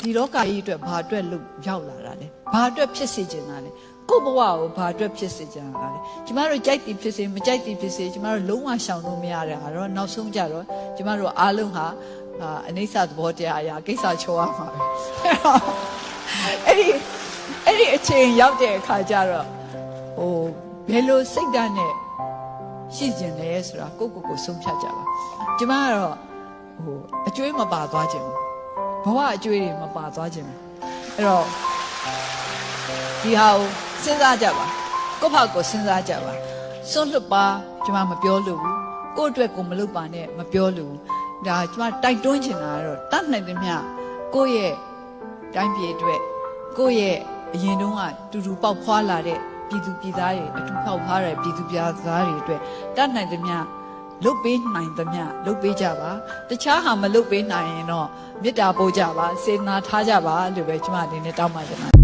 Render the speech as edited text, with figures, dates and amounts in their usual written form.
ဒီလောကကြီးအတွက်ဘာအတွက်လို့ရောက်လာတာလဲဘာအတွက်ဖြစ်စေချင်တာလဲကိုယ့်ဘဝကိုဘာအတွက်ဖြစ်စေချင်တာလဲကျမတို့ကြိုက်သည်ဖြစ်စေမကြိုက်သည်ဖြစ်စေကျမတို့လုံးဝရှောင်လို့မရတဲ့ဟာတော့နောက်ဆုံးကြတော့ကျမတို့အားလုံးဟာအနိစ္စသဘောတရားအရာကိစ္စချောရမှာပဲအဲ့ဒီအချိန်ရောက်တဲ့အခါကျတော့ဘယ်လိုစိတ်ဓာတ်နဲ့ရှိကျင်လဲဆိုတာကိုယ့်ဆုံးဖြတ်ကြပါကျမကတော့အကျွေးမပါသွားခြင်းဘဝအကျွေးတွေမပါသွားခြင်းအဲ့တော့ဒီဟာကိုစဉ်းစားကြပါကိုယ့်ဘာကိုစဉ်းစားကြပါစွန့်လွတ်ပါကျမမပြောလို့ဘူးကိုယ့်အတွက်ကိုမလုပ်ပါနဲ့မပြောလို့ဒါကျမတိုက်တွန်းချင်တာကတော့တတ်နိုင်သမျှကိုယ့်ရဲ့တိုင်းပြည်အတွက်ကိုယ့်ရဲ့အရင်တုန်းကတူတူပေါက်ဖွာလာတဲ့ပြည်သူပြည်သားတွေအတူပေါက်ဖွာတဲ့ပြည်သူပြည်သားတွေအတွက်တတ်နိုင်သမျှလုတ်ပေးနိုင်သမျှလုတ်ပေးကြပါတခြားဟာမလုတ်ပေးနိုင်ရင်တော့မေတ္တာပို့ကြပါစေတနာထားကြပါလို့ပဲကျမအနေနဲ့တောင်းပန်ချင်ပါတယ်